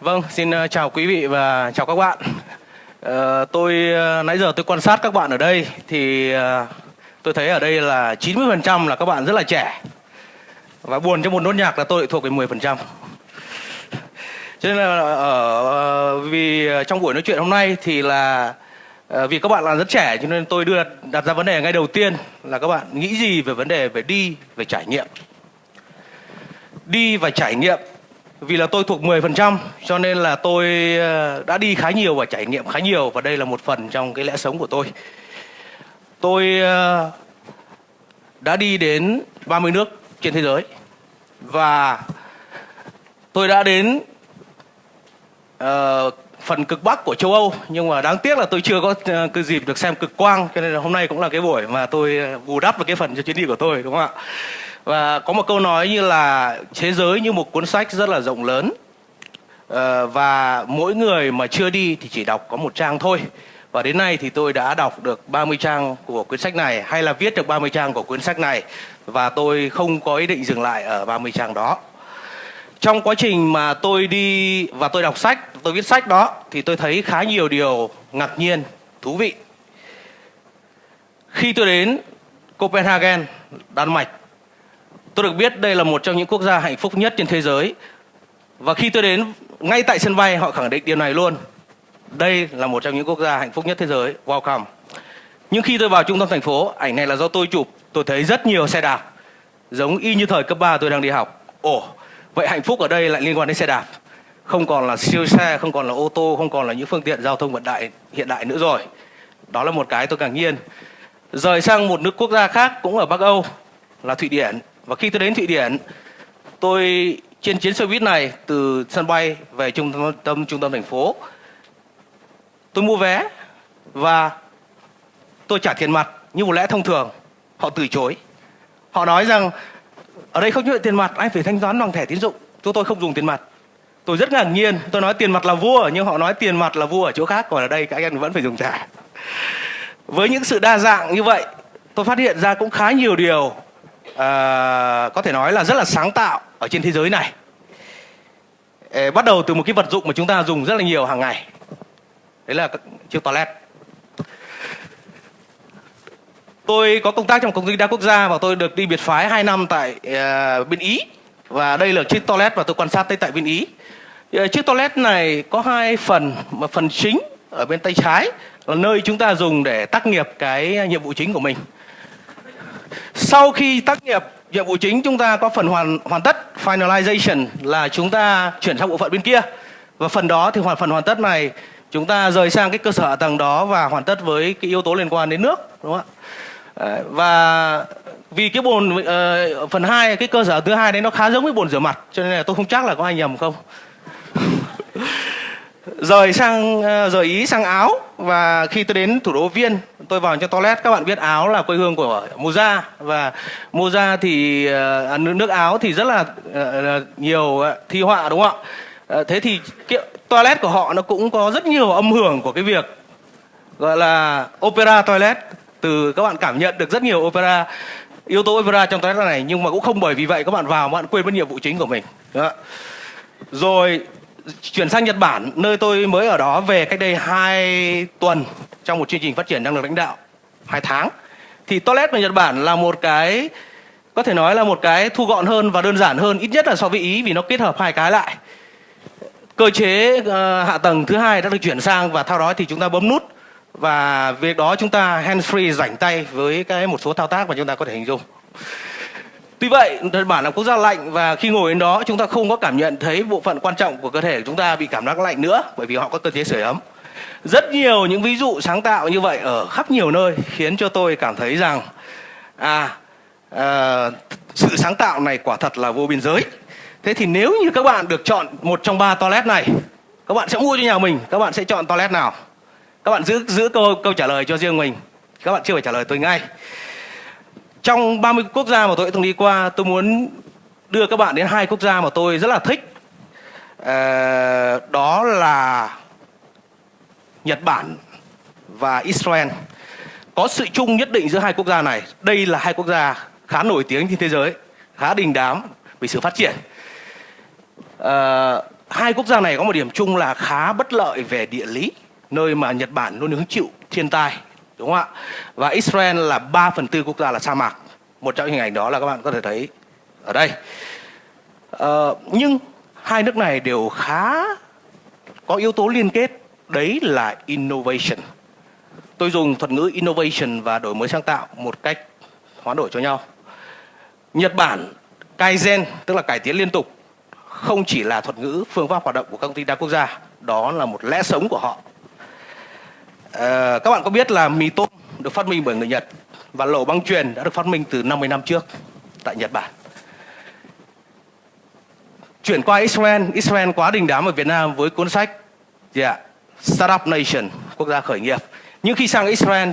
Vâng, xin chào quý vị và chào các bạn. Nãy giờ tôi quan sát các bạn ở đây thì tôi thấy ở đây là 90% là các bạn rất là trẻ. Và buồn cho một nốt nhạc là tôi lại thuộc về 10%. Cho nên là vì trong buổi nói chuyện hôm nay thì là vì các bạn là rất trẻ cho nên tôi đặt ra vấn đề ngay đầu tiên là các bạn nghĩ gì về vấn đề về đi, về trải nghiệm. Đi và trải nghiệm. Vì là tôi thuộc 10% cho nên là tôi đã đi khá nhiều và trải nghiệm khá nhiều, và đây là một phần trong cái lẽ sống của tôi. Tôi đã đi đến 30 nước trên thế giới và tôi đã đến phần cực Bắc của châu Âu, nhưng mà đáng tiếc là tôi chưa có cái dịp được xem cực quang, cho nên là hôm nay cũng là cái buổi mà tôi bù đắp vào cái phần cho chuyến đi của tôi, đúng không ạ? Và có một câu nói như là thế giới như một cuốn sách rất là rộng lớn, và mỗi người mà chưa đi thì chỉ đọc có một trang thôi. Và đến nay thì tôi đã đọc được 30 trang của cuốn sách này, hay là viết được 30 trang của cuốn sách này, và tôi không có ý định dừng lại ở 30 trang đó. Trong quá trình mà tôi đi và tôi đọc sách, tôi viết sách đó, thì tôi thấy khá nhiều điều ngạc nhiên, thú vị. Khi tôi đến Copenhagen, Đan Mạch, tôi được biết đây là một trong những quốc gia hạnh phúc nhất trên thế giới. Và khi tôi đến, ngay tại sân bay họ khẳng định điều này luôn. Đây là một trong những quốc gia hạnh phúc nhất thế giới, welcome. Nhưng khi tôi vào trung tâm thành phố, ảnh này là do tôi chụp, tôi thấy rất nhiều xe đạp, giống y như thời cấp 3 tôi đang đi học. Ồ, vậy hạnh phúc ở đây lại liên quan đến xe đạp. Không còn là siêu xe, không còn là ô tô, không còn là những phương tiện giao thông vận tải hiện đại nữa rồi. Đó là một cái tôi ngạc nhiên. Rời sang một nước quốc gia khác cũng ở Bắc Âu là Thụy Điển. Và khi tôi đến Thụy Điển, tôi trên chuyến xe buýt này từ sân bay về trung tâm thành phố, tôi mua vé và tôi trả tiền mặt như một lẽ thông thường. Họ từ chối. Họ nói rằng ở đây không nhận tiền mặt, anh phải thanh toán bằng thẻ tín dụng. Chúng tôi không dùng tiền mặt. Tôi rất ngạc nhiên. Tôi nói tiền mặt là vua, nhưng họ nói tiền mặt là vua ở chỗ khác, còn ở đây các anh vẫn phải dùng thẻ. Với những sự đa dạng như vậy, tôi phát hiện ra cũng khá nhiều điều có thể nói là rất là sáng tạo ở trên thế giới này. Bắt đầu từ một cái vật dụng mà chúng ta dùng rất là nhiều hàng ngày. Đấy là chiếc toilet. Tôi có công tác trong công ty đa quốc gia và tôi được đi biệt phái 2 năm tại bên Ý. Và đây là chiếc toilet mà tôi quan sát tới tại bên Ý. Chiếc toilet này có 2 phần, mà phần chính ở bên tay trái là nơi chúng ta dùng để tác nghiệp cái nhiệm vụ chính của mình. Sau khi tác nghiệp nhiệm vụ chính, chúng ta có phần hoàn tất, finalization, là chúng ta chuyển sang bộ phận bên kia. Và phần đó thì phần hoàn tất này chúng ta rời sang cái cơ sở hạ tầng đó và hoàn tất với cái yếu tố liên quan đến nước, đúng không ạ? Và vì cái bồn phần 2, cái cơ sở thứ hai đấy nó khá giống với bồn rửa mặt, cho nên là tôi không chắc là có ai nhầm không. Rời Ý sang Áo, và khi tôi đến thủ đô Viên, tôi vào trong toilet. Các bạn biết Áo là quê hương của Moza, và Moza thì nước Áo thì rất là nhiều thi họa, đúng không ạ? Thế thì cái toilet của họ nó cũng có rất nhiều âm hưởng của cái việc gọi là opera toilet. Từ các bạn cảm nhận được rất nhiều opera, yếu tố opera trong toilet này, nhưng mà cũng không bởi vì vậy các bạn vào các bạn quên mất nhiệm vụ chính của mình. Đó. Rồi chuyển sang Nhật Bản, nơi tôi mới ở đó về cách đây 2 tuần trong một chương trình phát triển năng lực lãnh đạo 2 tháng. Thì toilet ở Nhật Bản là một cái, có thể nói là một cái thu gọn hơn và đơn giản hơn, ít nhất là so với Ý, vì nó kết hợp 2 cái lại. Cơ chế hạ tầng thứ hai đã được chuyển sang, và theo đó thì chúng ta bấm nút, và việc đó chúng ta hands free, rảnh tay với một số thao tác mà chúng ta có thể hình dung. Tuy vậy, Nhật Bản là quốc gia lạnh, và khi ngồi đến đó chúng ta không có cảm nhận thấy bộ phận quan trọng của cơ thể của chúng ta bị cảm giác lạnh nữa, bởi vì họ có cơ chế sưởi ấm. Rất nhiều những ví dụ sáng tạo như vậy ở khắp nhiều nơi khiến cho tôi cảm thấy rằng sự sáng tạo này quả thật là vô biên giới. Thế thì nếu như các bạn được chọn một trong 3 toilet này, các bạn sẽ mua cho nhà mình, các bạn sẽ chọn toilet nào? Các bạn giữ câu trả lời cho riêng mình. Các bạn chưa phải trả lời tôi ngay. Trong 30 quốc gia mà tôi đã từng đi qua, tôi muốn đưa các bạn đến 2 quốc gia mà tôi rất là thích. Đó là Nhật Bản và Israel. Có sự chung nhất định giữa 2 quốc gia này. Đây là 2 quốc gia khá nổi tiếng trên thế giới, khá đình đám vì sự phát triển. hai quốc gia này có một điểm chung là khá bất lợi về địa lý, nơi mà Nhật Bản luôn hứng chịu thiên tai, đúng không ạ? Và Israel là 3/4 quốc gia là sa mạc. Một trong những hình ảnh đó là các bạn có thể thấy ở đây. Nhưng hai nước này đều khá có yếu tố liên kết, đấy là innovation. Tôi dùng thuật ngữ innovation và đổi mới sáng tạo một cách hoán đổi cho nhau. Nhật Bản, Kaizen, tức là cải tiến liên tục, không chỉ là thuật ngữ phương pháp hoạt động của các công ty đa quốc gia, đó là một lẽ sống của họ. Các bạn có biết là mì tôm được phát minh bởi người Nhật và lẩu băng chuyền đã được phát minh từ 50 năm trước tại Nhật Bản. Chuyển qua Israel quá đình đám ở Việt Nam với cuốn sách Startup Nation, quốc gia khởi nghiệp. Nhưng khi sang Israel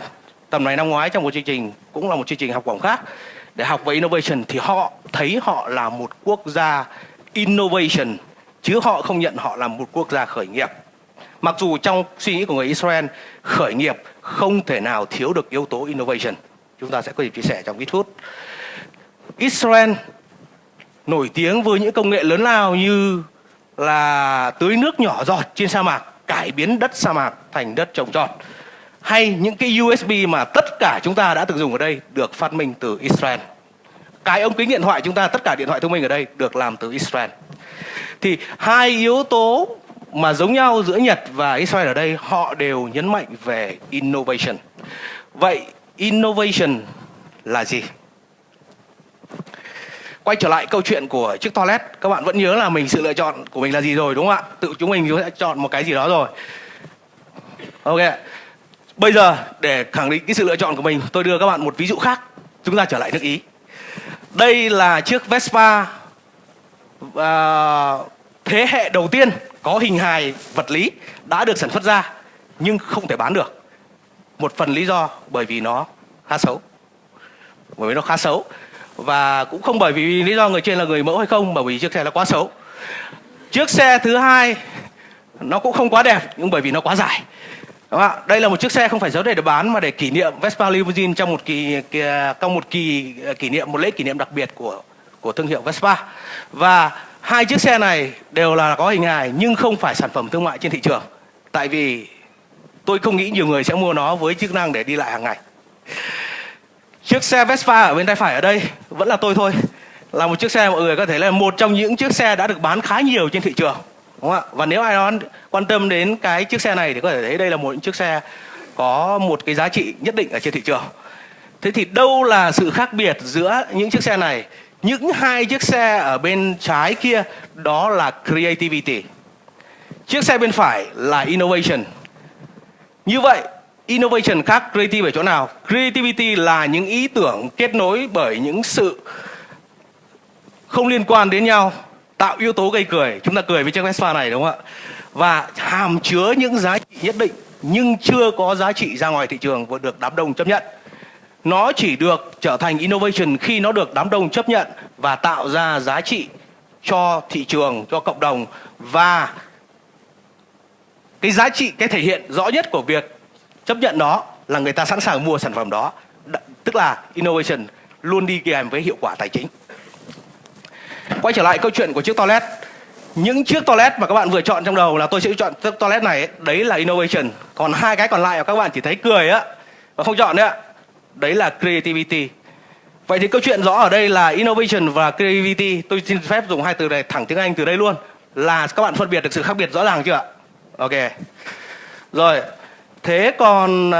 tầm này năm ngoái trong một chương trình, cũng là một chương trình học bổng khác để học về innovation, thì họ thấy họ là một quốc gia innovation, chứ họ không nhận họ là một quốc gia khởi nghiệp. Mặc dù trong suy nghĩ của người Israel, khởi nghiệp không thể nào thiếu được yếu tố innovation. Chúng ta sẽ có dịp chia sẻ trong ít phút. Israel nổi tiếng với những công nghệ lớn lao như là tưới nước nhỏ giọt trên sa mạc, cải biến đất sa mạc thành đất trồng trọt, hay những cái USB mà tất cả chúng ta đã từng dùng ở đây được phát minh từ Israel. Cái ống kính điện thoại chúng ta, tất cả điện thoại thông minh ở đây được làm từ Israel. Thì hai yếu tố mà giống nhau giữa Nhật và Israel ở đây, họ đều nhấn mạnh về innovation. Vậy innovation là gì? Quay trở lại câu chuyện của chiếc toilet, các bạn vẫn nhớ là sự lựa chọn của mình là gì rồi, đúng không ạ? Tự chúng mình sẽ chọn một cái gì đó rồi. Ok. Bây giờ để khẳng định cái sự lựa chọn của mình, tôi đưa các bạn một ví dụ khác. Chúng ta trở lại nước Ý. Đây là chiếc Vespa thế hệ đầu tiên có hình hài vật lý đã được sản xuất ra nhưng không thể bán được. Một phần lý do bởi vì nó khá xấu. Và cũng không bởi vì lý do người trên là người mẫu hay không, bởi vì chiếc xe nó quá xấu. Chiếc xe thứ hai nó cũng không quá đẹp, nhưng bởi vì nó quá dài. Đúng không ạ? Đây là một chiếc xe không phải để bán mà để kỷ niệm Vespa Limousine trong một lễ kỷ niệm đặc biệt của thương hiệu Vespa. Và hai chiếc xe này đều là có hình hài nhưng không phải sản phẩm thương mại trên thị trường. Tại vì tôi không nghĩ nhiều người sẽ mua nó với chức năng để đi lại hàng ngày. Chiếc xe Vespa ở bên tay phải ở đây vẫn là tôi thôi. Là một chiếc xe mọi người có thể là một trong những chiếc xe đã được bán khá nhiều trên thị trường. Đúng không ạ? Và nếu ai đó quan tâm đến cái chiếc xe này thì có thể thấy đây là một chiếc xe có một cái giá trị nhất định ở trên thị trường. Thế thì đâu là sự khác biệt giữa những chiếc xe này? Những hai chiếc xe ở bên trái kia đó là creativity. Chiếc xe bên phải là innovation. Như vậy, innovation khác creativity ở chỗ nào? Creativity là những ý tưởng kết nối bởi những sự không liên quan đến nhau, tạo yếu tố gây cười. Chúng ta cười với chiếc Vespa này, đúng không ạ? Và hàm chứa những giá trị nhất định nhưng chưa có giá trị ra ngoài thị trường và được đám đông chấp nhận. Nó chỉ được trở thành innovation khi nó được đám đông chấp nhận và tạo ra giá trị cho thị trường, cho cộng đồng. Và cái giá trị, cái thể hiện rõ nhất của việc chấp nhận đó là người ta sẵn sàng mua sản phẩm đó. Tức là innovation luôn đi kèm với hiệu quả tài chính. Quay trở lại câu chuyện của chiếc toilet. Những chiếc toilet mà các bạn vừa chọn trong đầu là tôi sẽ chọn chiếc toilet này ấy, đấy là innovation. Còn hai cái còn lại mà các bạn chỉ thấy cười á và không chọn nữa, đấy là creativity. Vậy thì câu chuyện rõ ở đây là innovation và creativity. Tôi xin phép dùng hai từ này thẳng tiếng Anh từ đây luôn. Là các bạn phân biệt được sự khác biệt rõ ràng chưa ạ? Ok. Rồi. Thế còn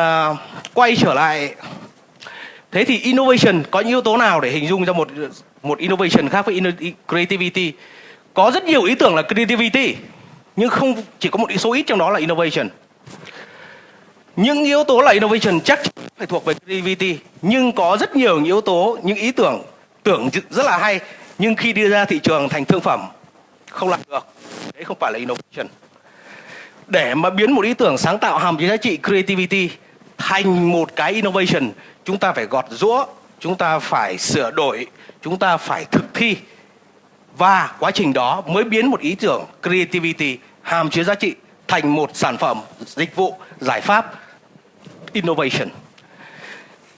quay trở lại. Thế thì innovation có những yếu tố nào để hình dung cho một innovation khác với creativity? Có rất nhiều ý tưởng là creativity, nhưng không chỉ có một số ít trong đó là innovation. Những yếu tố là innovation chắc phải thuộc về creativity, nhưng có rất nhiều những yếu tố, những ý tưởng rất là hay nhưng khi đưa ra thị trường thành thương phẩm không làm được. Đấy không phải là innovation. Để mà biến một ý tưởng sáng tạo hàm chứa giá trị creativity thành một cái innovation, chúng ta phải gọt giũa, chúng ta phải sửa đổi, chúng ta phải thực thi. Và quá trình đó mới biến một ý tưởng creativity hàm chứa giá trị thành một sản phẩm, dịch vụ, giải pháp innovation.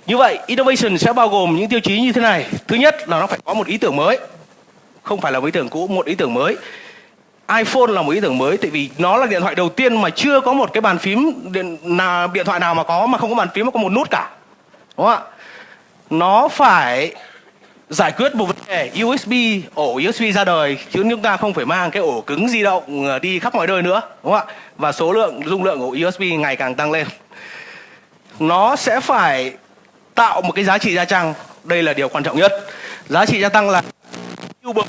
Như vậy, innovation sẽ bao gồm những tiêu chí như thế này. Thứ nhất là nó phải có một ý tưởng mới. Không phải là một ý tưởng cũ, một ý tưởng mới. iPhone là một ý tưởng mới, tại vì nó là điện thoại đầu tiên mà chưa có một cái bàn phím điện thoại nào mà không có bàn phím mà có một nút cả, đúng không ạ? Nó phải giải quyết một vấn đề USB, ổ USB ra đời, chứ chúng ta không phải mang cái ổ cứng di động đi khắp mọi nơi nữa, đúng không ạ? Và số lượng dung lượng ổ USB ngày càng tăng lên. Nó sẽ phải tạo một cái giá trị gia tăng, đây là điều quan trọng nhất. Giá trị gia tăng là Uber.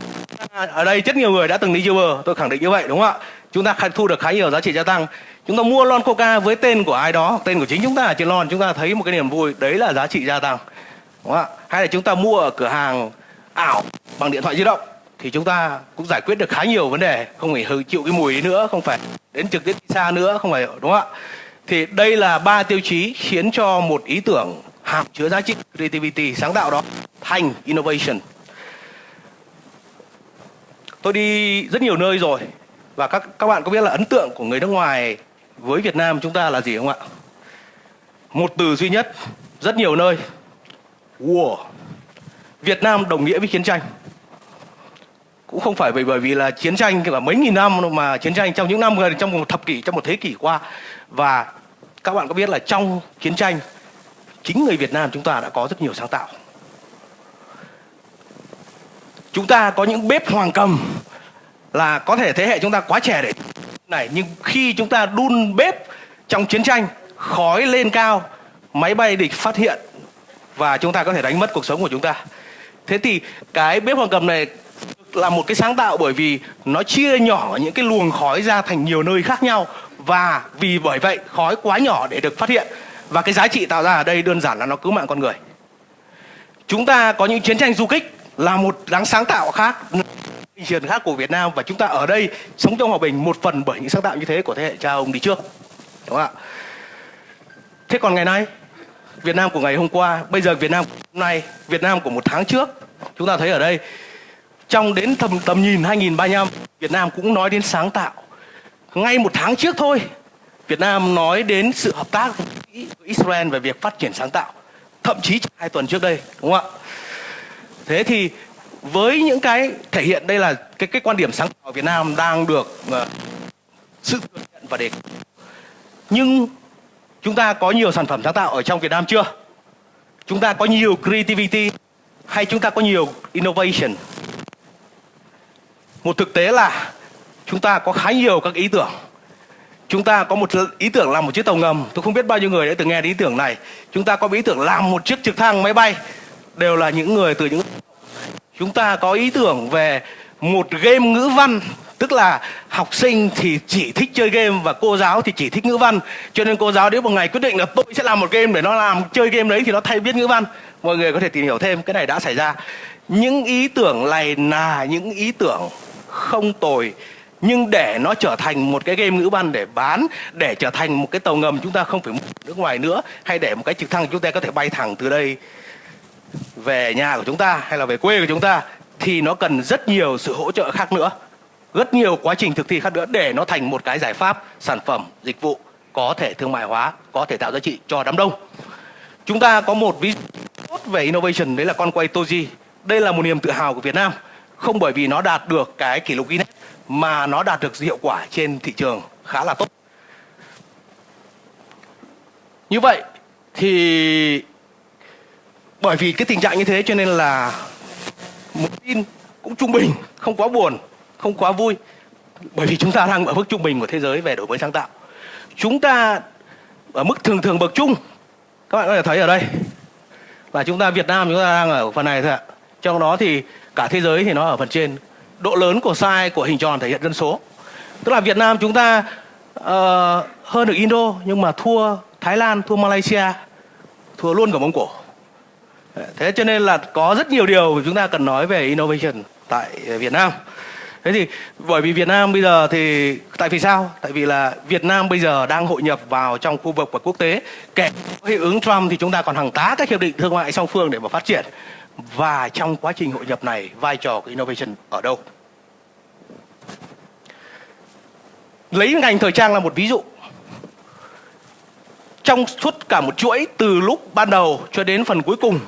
Ở đây rất nhiều người đã từng đi Uber, tôi khẳng định như vậy, đúng không ạ? Chúng ta thu được khá nhiều giá trị gia tăng. Chúng ta mua lon Coca với tên của ai đó hoặc tên của chính chúng ta ở trên lon, chúng ta thấy một cái niềm vui, đấy là giá trị gia tăng, đúng không ạ? Hay là chúng ta mua ở cửa hàng ảo bằng điện thoại di động thì chúng ta cũng giải quyết được khá nhiều vấn đề, không phải chịu cái mùi nữa, không phải đến trực tiếp đi xa nữa, không phải, đúng không ạ? Thì đây là 3 tiêu chí khiến cho một ý tưởng hàm chứa giá trị creativity, sáng tạo đó thành innovation. Tôi đi rất nhiều nơi rồi và các bạn có biết là ấn tượng của người nước ngoài với Việt Nam chúng ta là gì không ạ? Một từ duy nhất, rất nhiều nơi: war. Việt Nam đồng nghĩa với chiến tranh. Cũng không phải bởi vì là chiến tranh cả mấy nghìn năm, mà chiến tranh trong những năm gần, trong một thập kỷ, trong một thế kỷ qua. Và các bạn có biết là trong chiến tranh, chính người Việt Nam chúng ta đã có rất nhiều sáng tạo. Chúng ta có những bếp hoàng cầm, là có thể thế hệ chúng ta quá trẻ để này, nhưng khi chúng ta đun bếp trong chiến tranh, khói lên cao, máy bay địch phát hiện và chúng ta có thể đánh mất cuộc sống của chúng ta. Thế thì cái bếp hoàng cầm này là một cái sáng tạo, bởi vì nó chia nhỏ những cái luồng khói ra thành nhiều nơi khác nhau, và vì bởi vậy khói quá nhỏ để được phát hiện, và cái giá trị tạo ra ở đây đơn giản là nó cứu mạng con người. Chúng ta có những chiến tranh du kích là một đáng sáng tạo khác, thị trường khác của Việt Nam, và chúng ta ở đây sống trong hòa bình một phần bởi những sáng tạo như thế của thế hệ cha ông đi trước, đúng không ạ? Thế còn ngày nay, Việt Nam của ngày hôm qua, bây giờ Việt Nam hôm nay, Việt Nam của một tháng trước, chúng ta thấy ở đây trong đến tầm nhìn 2035, Việt Nam cũng nói đến sáng tạo. Ngay một tháng trước thôi, Việt Nam nói đến sự hợp tác với Israel về việc phát triển sáng tạo, thậm chí 2 tuần trước đây, đúng không ạ? Thế thì với những cái thể hiện đây là cái quan điểm sáng tạo ở Việt Nam đang được sự thừa nhận và đề cập. Nhưng chúng ta có nhiều sản phẩm sáng tạo ở trong Việt Nam chưa? Chúng ta có nhiều creativity hay chúng ta có nhiều innovation? Một thực tế là chúng ta có khá nhiều các ý tưởng. Chúng ta có một ý tưởng làm một chiếc tàu ngầm. Tôi không biết bao nhiêu người đã từng nghe đến ý tưởng này. Chúng ta có ý tưởng làm một chiếc trực thăng máy bay. Đều là những người từ những... Chúng ta có ý tưởng về một game ngữ văn. Tức là học sinh thì chỉ thích chơi game và cô giáo thì chỉ thích ngữ văn. Cho nên cô giáo đến một ngày quyết định là tôi sẽ làm một game để nó làm chơi game đấy thì nó thay viết ngữ văn. Mọi người có thể tìm hiểu thêm, cái này đã xảy ra. Những ý tưởng này là những ý tưởng không tồi, nhưng để nó trở thành một cái game ngữ văn để bán, để trở thành một cái tàu ngầm chúng ta không phải mua nước ngoài nữa, hay để một cái trực thăng chúng ta có thể bay thẳng từ đây về nhà của chúng ta hay là về quê của chúng ta, thì nó cần rất nhiều sự hỗ trợ khác nữa, rất nhiều quá trình thực thi khác nữa để nó thành một cái giải pháp, sản phẩm, dịch vụ có thể thương mại hóa, có thể tạo giá trị cho đám đông. Chúng ta có một ví dụ tốt về innovation, đấy là con quay Toji. Đây là một niềm tự hào của Việt Nam, không bởi vì nó đạt được cái kỷ lục Guinness mà nó đạt được hiệu quả trên thị trường khá là tốt. Như vậy thì bởi vì cái tình trạng như thế cho nên là một tin cũng trung bình, không quá buồn, không quá vui. Bởi vì chúng ta đang ở mức trung bình của thế giới về đổi mới sáng tạo. Chúng ta ở mức thường thường bậc trung. Các bạn có thể thấy ở đây là chúng ta Việt Nam chúng ta đang ở phần này thôi ạ. Trong đó thì cả thế giới thì nó ở phần trên. Độ lớn của size của hình tròn thể hiện dân số. Tức là Việt Nam chúng ta hơn được Indo nhưng mà thua Thái Lan, thua Malaysia, thua luôn cả Mông Cổ. Thế cho nên là có rất nhiều điều chúng ta cần nói về innovation tại Việt Nam. Thế thì bởi vì Việt Nam bây giờ thì tại vì sao? Tại vì là Việt Nam bây giờ đang hội nhập vào trong khu vực và quốc tế. Kể hiệu ứng Trump thì chúng ta còn hàng tá các hiệp định thương mại song phương để mà phát triển. Và trong quá trình hội nhập này, vai trò của innovation ở đâu? Lấy ngành thời trang là một ví dụ. Trong suốt cả một chuỗi từ lúc ban đầu cho đến phần cuối cùng,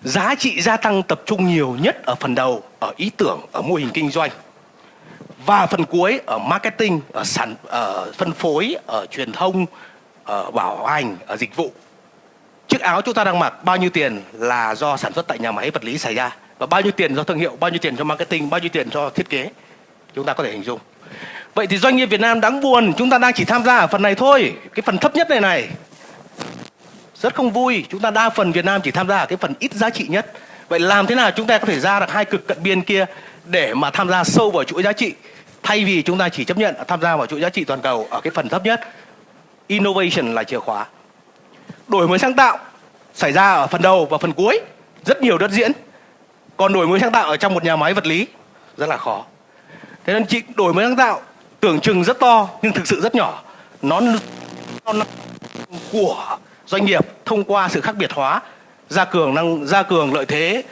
giá trị gia tăng tập trung nhiều nhất ở phần đầu, ở ý tưởng, ở mô hình kinh doanh. Và phần cuối ở marketing, ở phân phối, ở truyền thông, ở bảo hành, ở dịch vụ. Chiếc áo chúng ta đang mặc bao nhiêu tiền là do sản xuất tại nhà máy vật lý xảy ra, và bao nhiêu tiền do thương hiệu, bao nhiêu tiền cho marketing, bao nhiêu tiền cho thiết kế. Chúng ta có thể hình dung. Vậy thì doanh nghiệp Việt Nam đáng buồn, chúng ta đang chỉ tham gia ở phần này thôi, cái phần thấp nhất này. Rất không vui, chúng ta đa phần Việt Nam chỉ tham gia ở cái phần ít giá trị nhất. Vậy làm thế nào chúng ta có thể ra được hai cực cận biên kia để mà tham gia sâu vào chuỗi giá trị, thay vì chúng ta chỉ chấp nhận tham gia vào chuỗi giá trị toàn cầu ở cái phần thấp nhất. Innovation là chìa khóa. Đổi mới sáng tạo xảy ra ở phần đầu và phần cuối, rất nhiều đất diễn. Còn đổi mới sáng tạo ở trong một nhà máy vật lý rất là khó. Thế nên đổi mới sáng tạo tưởng chừng rất to nhưng thực sự rất nhỏ. Nó của doanh nghiệp thông qua sự khác biệt hóa, gia cường lợi thế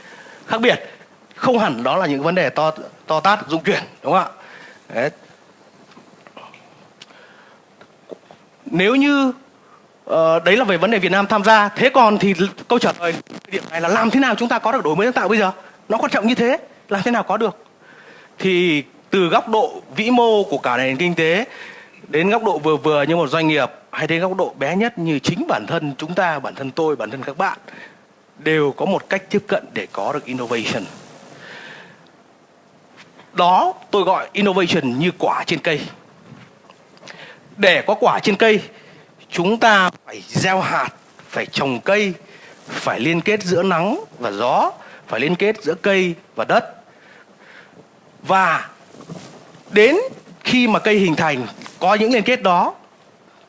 khác biệt. Không hẳn đó là những vấn đề to tát dung chuyển, đúng không ạ? Đấy. Nếu như đấy là về vấn đề Việt Nam tham gia. Thế còn thì câu trả lời điểm này là làm thế nào chúng ta có được đổi mới sáng tạo bây giờ? Nó quan trọng như thế, làm thế nào có được? Thì từ góc độ vĩ mô của cả nền kinh tế đến góc độ vừa vừa như một doanh nghiệp, hay đến góc độ bé nhất như chính bản thân chúng ta, bản thân tôi, bản thân các bạn, đều có một cách tiếp cận để có được innovation. Đó tôi gọi innovation như quả trên cây. Để có quả trên cây, chúng ta phải gieo hạt, phải trồng cây, phải liên kết giữa nắng và gió, phải liên kết giữa cây và đất. Và đến khi mà cây hình thành, có những liên kết đó,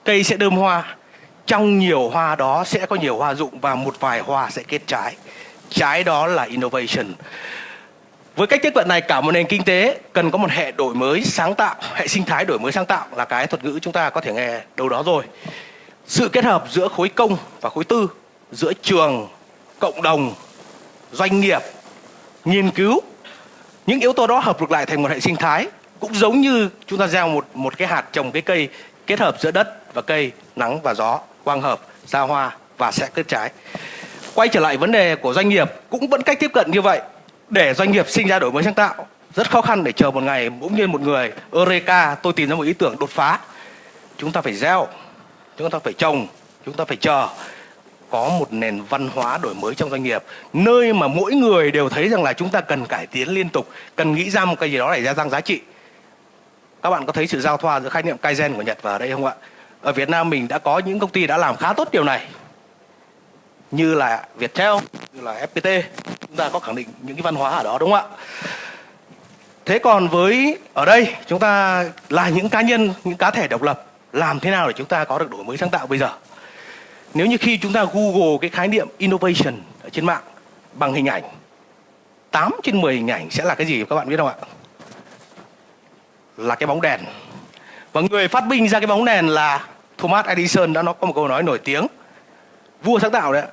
cây sẽ đơm hoa. Trong nhiều hoa đó sẽ có nhiều hoa rụng và một vài hoa sẽ kết trái. Trái đó là innovation. Với cách tiếp cận này, cả một nền kinh tế cần có một hệ đổi mới sáng tạo, hệ sinh thái đổi mới sáng tạo là cái thuật ngữ chúng ta có thể nghe đâu đó rồi. Sự kết hợp giữa khối công và khối tư, giữa trường, cộng đồng, doanh nghiệp, nghiên cứu. Những yếu tố đó hợp được lại thành một hệ sinh thái. Cũng giống như chúng ta gieo một cái hạt trồng cái cây, kết hợp giữa đất và cây, nắng và gió, quang hợp, ra hoa và sẽ kết trái. Quay trở lại vấn đề của doanh nghiệp, cũng vẫn cách tiếp cận như vậy. Để doanh nghiệp sinh ra đổi mới sáng tạo rất khó khăn, để chờ một ngày bỗng nhiên một người Eureka, tôi tìm ra một ý tưởng đột phá. Chúng ta phải gieo, chúng ta phải trồng, chúng ta phải chờ. Có một nền văn hóa đổi mới trong doanh nghiệp, nơi mà mỗi người đều thấy rằng là chúng ta cần cải tiến liên tục, cần nghĩ ra một cái gì đó để gia tăng giá trị. Các bạn có thấy sự giao thoa giữa khái niệm Kaizen của Nhật và ở đây không ạ? Ở Việt Nam mình đã có những công ty đã làm khá tốt điều này, như là Viettel, như là FPT. Chúng ta có khẳng định những cái văn hóa ở đó, đúng không ạ? Thế còn với ở đây chúng ta là những cá nhân, những cá thể độc lập, làm thế nào để chúng ta có được đổi mới sáng tạo bây giờ? Nếu như khi chúng ta Google cái khái niệm innovation ở trên mạng bằng hình ảnh, 8 trên 10 hình ảnh sẽ là cái gì các bạn biết không ạ? Là cái bóng đèn. Và người phát minh ra cái bóng đèn là Thomas Edison. Đã có một câu nói nổi tiếng, vua sáng tạo đấy,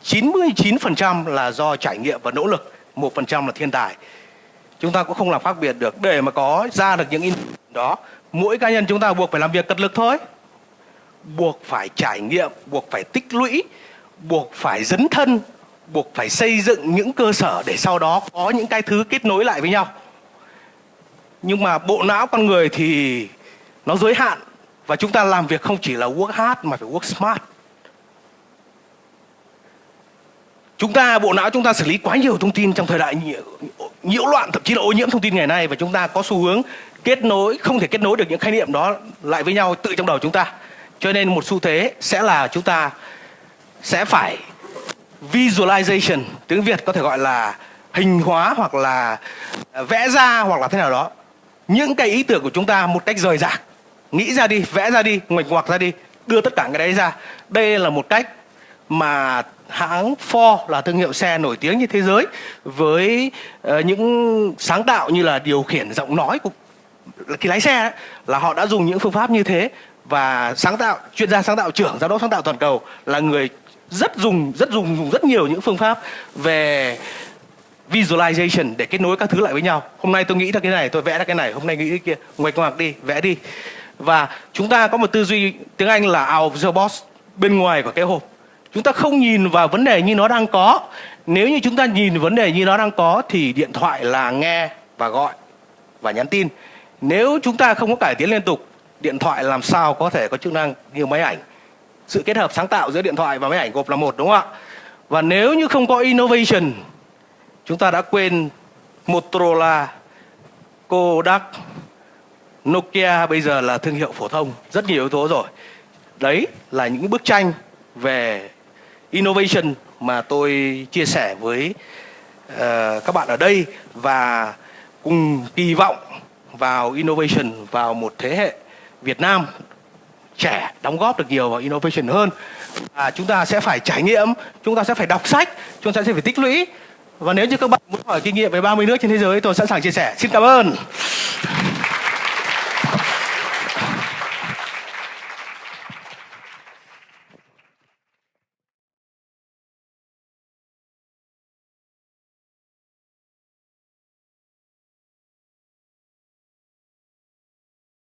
99% là do trải nghiệm và nỗ lực, 1% là thiên tài. Chúng ta cũng không làm khác biệt được. Để mà có ra được những đó, mỗi cá nhân chúng ta buộc phải làm việc cật lực thôi. Buộc phải trải nghiệm, buộc phải tích lũy, buộc phải dấn thân, buộc phải xây dựng những cơ sở để sau đó có những cái thứ kết nối lại với nhau. Nhưng mà bộ não con người thì nó giới hạn, và chúng ta làm việc không chỉ là work hard mà phải work smart. Bộ não chúng ta xử lý quá nhiều thông tin trong thời đại nhiễu loạn, thậm chí là ô nhiễm thông tin ngày nay, và chúng ta có xu hướng kết nối, không thể kết nối được những khái niệm đó lại với nhau tự trong đầu chúng ta. Cho nên một xu thế sẽ là chúng ta sẽ phải visualization, tiếng Việt có thể gọi là hình hóa hoặc là vẽ ra hoặc là thế nào đó, những cái ý tưởng của chúng ta một cách rời rạc. Nghĩ ra đi, vẽ ra đi, nguệch ngoạc ra đi, đưa tất cả cái đấy ra. Đây là một cách mà hãng Ford là thương hiệu xe nổi tiếng như thế giới, với những sáng tạo như là điều khiển giọng nói của cái lái xe ấy, là họ đã dùng những phương pháp như thế. Và chuyên gia sáng tạo trưởng, giám đốc sáng tạo toàn cầu là người dùng rất nhiều những phương pháp về visualization để kết nối các thứ lại với nhau. Hôm nay tôi nghĩ ra cái này, tôi vẽ ra cái này, hôm nay nghĩ cái kia, nguệch ngoạc đi, vẽ đi. Và chúng ta có một tư duy tiếng Anh là out of the box, bên ngoài của cái hộp. Chúng ta không nhìn vào vấn đề như nó đang có. Nếu như chúng ta nhìn vấn đề như nó đang có thì điện thoại là nghe và gọi và nhắn tin. Nếu chúng ta không có cải tiến liên tục, điện thoại làm sao có thể có chức năng như máy ảnh. Sự kết hợp sáng tạo giữa điện thoại và máy ảnh gộp là một, đúng không ạ? Và nếu như không có innovation, chúng ta đã quên Motorola, Kodak, Nokia bây giờ là thương hiệu phổ thông, rất nhiều yếu tố rồi. Đấy là những bức tranh về innovation mà tôi chia sẻ với các bạn ở đây, và cùng kỳ vọng vào innovation, vào một thế hệ Việt Nam trẻ đóng góp được nhiều vào innovation hơn. Chúng ta sẽ phải trải nghiệm, chúng ta sẽ phải đọc sách, chúng ta sẽ phải tích lũy. Và nếu như các bạn muốn hỏi kinh nghiệm về 30 nước trên thế giới, tôi sẵn sàng chia sẻ. Xin cảm ơn.